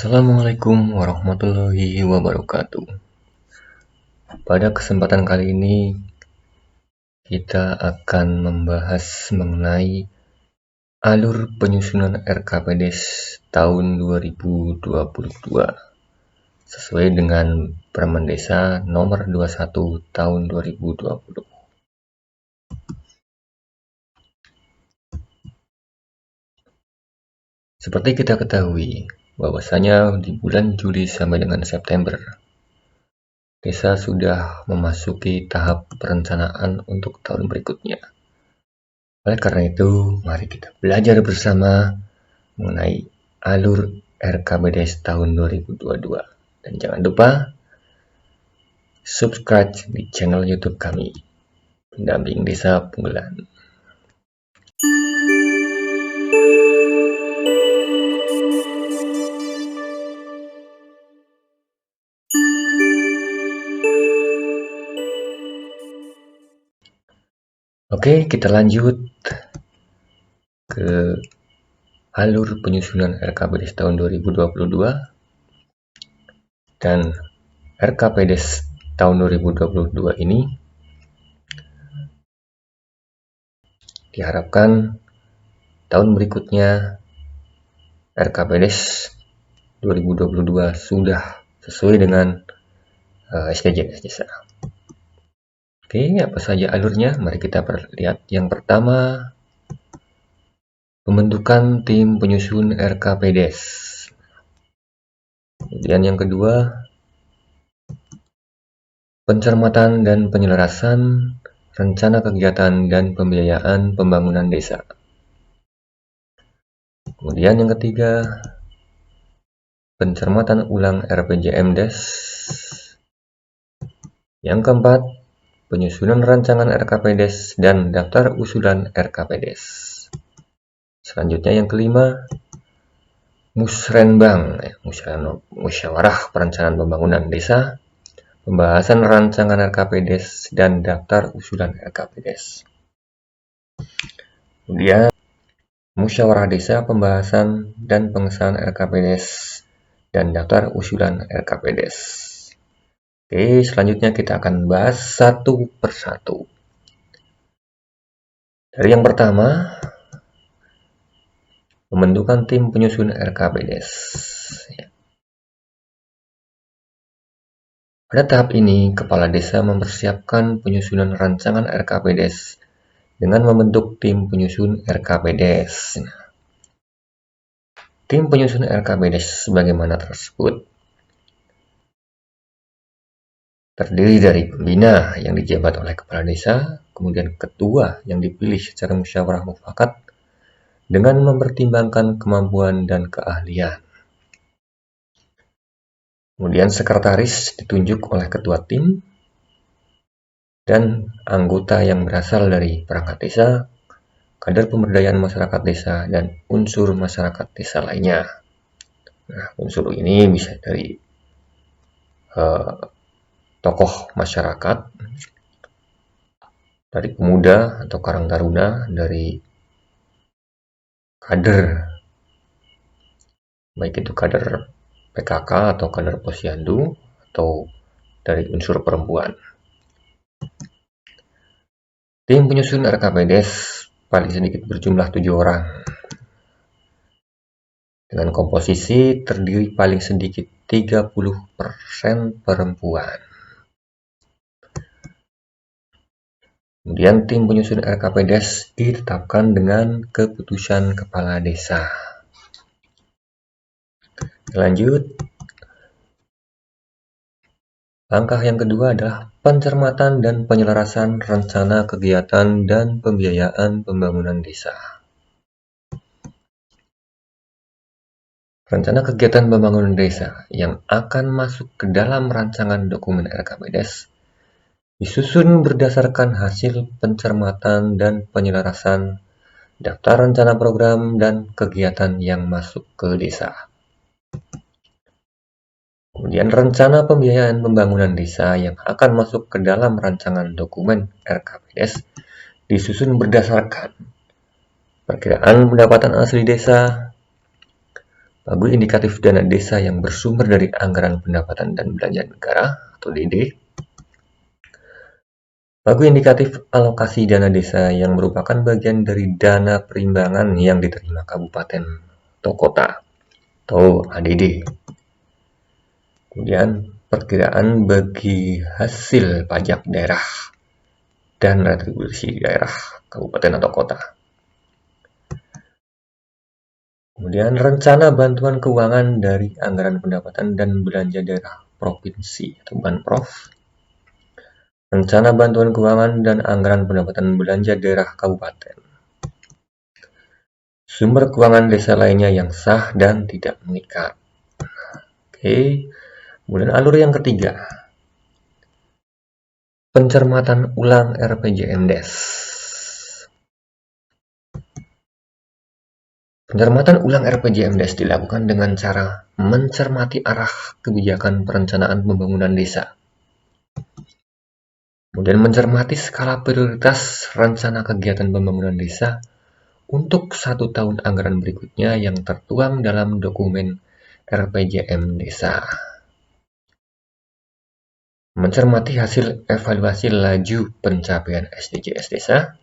Assalamualaikum warahmatullahi wabarakatuh. Pada kesempatan kali ini kita akan membahas mengenai alur penyusunan RKPDes tahun 2022 sesuai dengan Permen Desa nomor 21 tahun 2020. Seperti kita ketahui bahwasanya di bulan Juli sampai dengan September Desa sudah memasuki tahap perencanaan untuk tahun berikutnya. Oleh karena itu, mari kita belajar bersama mengenai alur RKPDes tahun 2022. Dan jangan lupa subscribe di channel YouTube kami, Pendamping Desa Punggelan. Oke, kita lanjut ke alur penyusunan RKPDes tahun 2022. Dan RKPDes tahun 2022 ini diharapkan tahun berikutnya RKPDes 2022 sudah sesuai dengan SDGs Desa. Oke, apa saja alurnya? Mari kita lihat. Yang pertama, pembentukan tim penyusun RKPDes. Kemudian yang kedua, pencermatan dan penyelarasan rencana kegiatan dan pembiayaan pembangunan desa. Kemudian yang ketiga, pencermatan ulang RPJMdes. Yang keempat, penyusunan rancangan RKPDes dan daftar usulan RKPDes. Selanjutnya yang kelima, Musrenbang, musyawarah perencanaan pembangunan desa, pembahasan rancangan RKPDes dan daftar usulan RKPDes. Kemudian musyawarah desa, pembahasan dan pengesahan RKPDes dan daftar usulan RKPDes. Oke, selanjutnya kita akan bahas satu persatu. Dari yang pertama, pembentukan tim penyusun RKPDes. Pada tahap ini, Kepala Desa mempersiapkan penyusunan rancangan RKPDes dengan membentuk tim penyusun RKPDes. Tim penyusun RKPDes sebagaimana tersebut terdiri dari pembina yang dijabat oleh Kepala Desa, kemudian ketua yang dipilih secara musyawarah mufakat dengan mempertimbangkan kemampuan dan keahlian. Kemudian sekretaris ditunjuk oleh ketua tim dan anggota yang berasal dari perangkat desa, kader pemberdayaan masyarakat desa, dan unsur masyarakat desa lainnya. Nah, unsur ini bisa dari tokoh masyarakat, dari pemuda atau karang taruna, dari kader, baik itu kader PKK atau kader posyandu, atau dari unsur perempuan. Tim penyusun RKPDes paling sedikit berjumlah 7 orang, dengan komposisi terdiri paling sedikit 30% perempuan. Kemudian tim penyusun RKPDes ditetapkan dengan keputusan Kepala Desa. Lanjut, langkah yang kedua adalah pencermatan dan penyelarasan rencana kegiatan dan pembiayaan pembangunan desa. Rencana kegiatan pembangunan desa yang akan masuk ke dalam rancangan dokumen RKPDes disusun berdasarkan hasil pencermatan dan penyelarasan daftar rencana program dan kegiatan yang masuk ke desa. Kemudian rencana pembiayaan pembangunan desa yang akan masuk ke dalam rancangan dokumen RKPDes disusun berdasarkan perkiraan pendapatan asli desa, Pagu indikatif dana desa yang bersumber dari anggaran pendapatan dan belanja negara atau DD. Pagu indikatif alokasi dana desa yang merupakan bagian dari dana perimbangan yang diterima kabupaten atau kota atau ADD. Kemudian perkiraan bagi hasil pajak daerah dan retribusi daerah kabupaten atau kota. Kemudian rencana bantuan keuangan dari anggaran pendapatan dan belanja daerah provinsi atau Banprov. Rencana bantuan keuangan dan anggaran pendapatan belanja daerah kabupaten. Sumber keuangan desa lainnya yang sah dan tidak mengikat. Oke. Kemudian alur yang ketiga. Pencermatan ulang RPJMDes. Pencermatan ulang RPJMDes dilakukan dengan cara mencermati arah kebijakan perencanaan pembangunan desa. Kemudian mencermati skala prioritas rencana kegiatan pembangunan desa untuk 1 tahun anggaran berikutnya yang tertuang dalam dokumen RPJM Desa. Mencermati hasil evaluasi laju pencapaian SDGs Desa.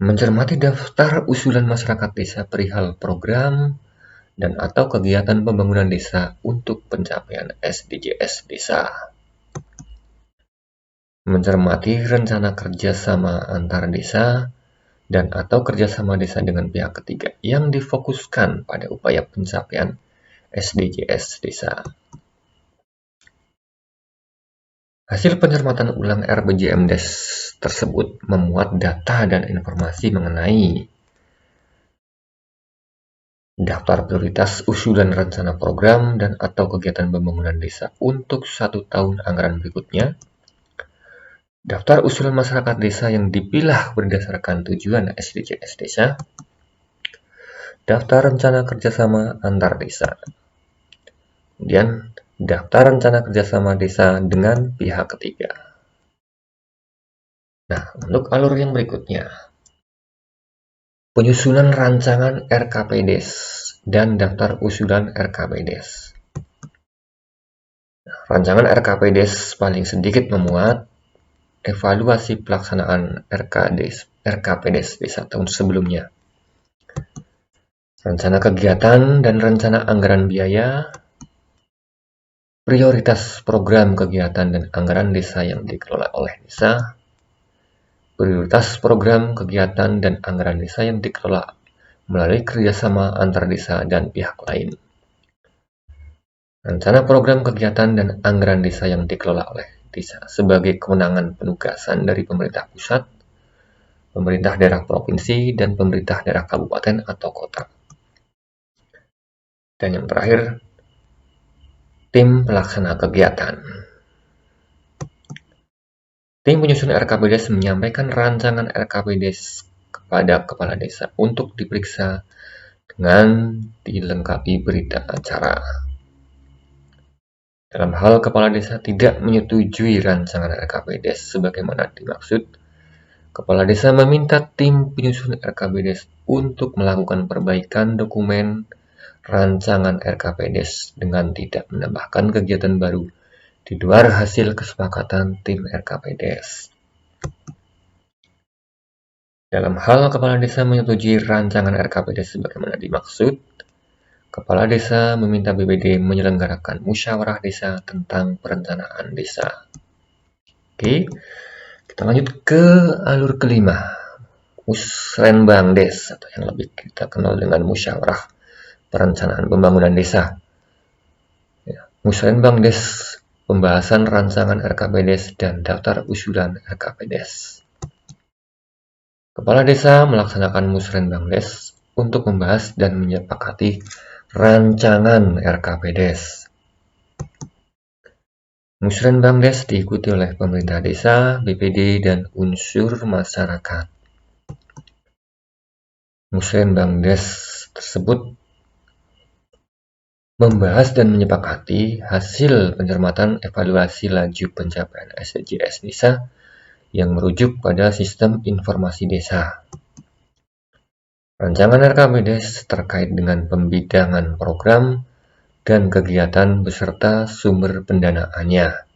Mencermati daftar usulan masyarakat desa perihal program dan atau kegiatan pembangunan desa untuk pencapaian SDGs Desa. Mencermati rencana kerjasama antar desa dan atau kerjasama desa dengan pihak ketiga yang difokuskan pada upaya pencapaian SDGs Desa. Hasil pencermatan ulang RPJMDes tersebut memuat data dan informasi mengenai daftar prioritas usulan rencana program dan atau kegiatan pembangunan desa untuk 1 tahun anggaran berikutnya, daftar usulan masyarakat desa yang dipilah berdasarkan tujuan SDGs Desa, daftar rencana kerjasama antar desa, kemudian daftar rencana kerjasama desa dengan pihak ketiga. Nah, untuk alur yang berikutnya, penyusunan rancangan RKPDes dan daftar usulan RKPDes. Rancangan RKPDes paling sedikit memuat evaluasi pelaksanaan RKPDes desa tahun sebelumnya, rencana kegiatan dan rencana anggaran biaya, prioritas program kegiatan dan anggaran desa yang dikelola oleh desa, prioritas program kegiatan dan anggaran desa yang dikelola melalui kerjasama antar desa dan pihak lain. Rencana program kegiatan dan anggaran desa yang dikelola oleh desa sebagai kewenangan penugasan dari pemerintah pusat, pemerintah daerah provinsi, dan pemerintah daerah kabupaten atau kota. Dan yang terakhir, tim pelaksana kegiatan. Tim penyusun RKPDes menyampaikan rancangan RKPDes kepada kepala desa untuk diperiksa dengan dilengkapi berita acara. Dalam hal kepala desa tidak menyetujui rancangan RKPDes sebagaimana dimaksud, kepala desa meminta tim penyusun RKPDes untuk melakukan perbaikan dokumen rancangan RKPDes dengan tidak menambahkan kegiatan baru di luar hasil kesepakatan tim RKPDes. Dalam hal kepala desa menyetujui rancangan RKPDes sebagaimana dimaksud, kepala desa meminta BPD menyelenggarakan musyawarah desa tentang perencanaan desa. Oke, kita lanjut ke alur kelima, Musrenbangdes atau yang lebih kita kenal dengan musyawarah perencanaan pembangunan desa. Musrenbangdes, pembahasan rancangan RKPDes dan daftar usulan RKPDes. Kepala desa melaksanakan Musrenbangdes untuk membahas dan menyepakati rancangan RKPDes. Musrenbangdes diikuti oleh pemerintah desa, BPD, dan unsur masyarakat. Musrenbangdes tersebut membahas dan menyepakati hasil pencermatan evaluasi laju pencapaian SDGs Desa yang merujuk pada sistem informasi desa. Rancangan RKPDes terkait dengan pembidangan program dan kegiatan beserta sumber pendanaannya.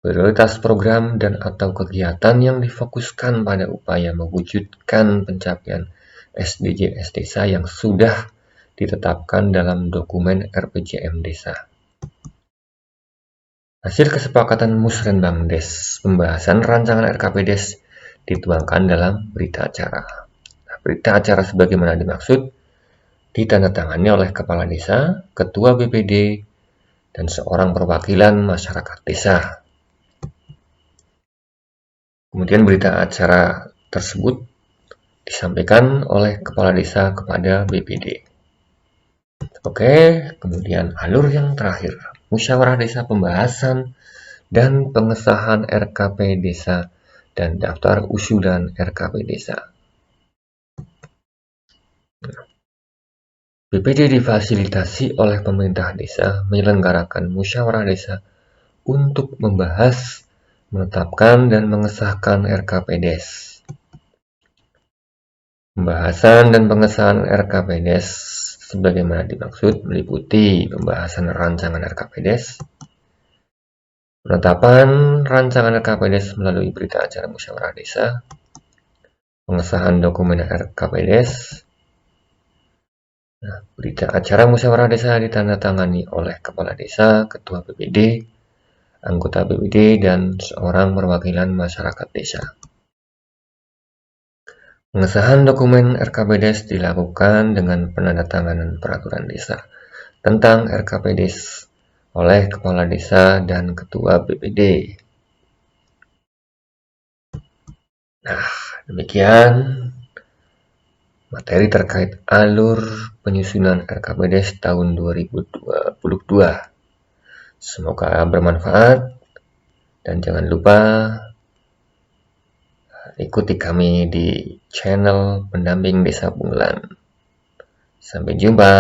Prioritas program dan atau kegiatan yang difokuskan pada upaya mewujudkan pencapaian SDGs Desa yang sudah ditetapkan dalam dokumen RPJM Desa. Hasil kesepakatan Musrenbang Des, pembahasan rancangan RKPDes dituangkan dalam berita acara. Berita acara sebagaimana dimaksud ditandatangani oleh Kepala Desa, Ketua BPD, dan seorang perwakilan masyarakat desa. Kemudian berita acara tersebut disampaikan oleh Kepala Desa kepada BPD. Oke, kemudian alur yang terakhir, musyawarah desa pembahasan dan pengesahan RKP Desa dan daftar usulan RKP Desa. BPD difasilitasi oleh pemerintah desa menyelenggarakan musyawarah desa untuk membahas, menetapkan, dan mengesahkan RKPDes. Pembahasan dan pengesahan RKPDes sebagaimana dimaksud meliputi pembahasan rancangan RKPDes, penetapan rancangan RKPDes melalui berita acara musyawarah desa, pengesahan dokumen RKPDes. Berita acara musyawarah desa ditandatangani oleh Kepala Desa, Ketua BPD, anggota BPD, dan seorang perwakilan masyarakat desa. Pengesahan dokumen RKPDes dilakukan dengan penandatanganan peraturan desa tentang RKPDes oleh Kepala Desa dan Ketua BPD. Nah, demikian materi terkait alur penyusunan RKPDes tahun 2022. Semoga bermanfaat dan jangan lupa ikuti kami di channel Pendamping Desa Bungelan. Sampai jumpa.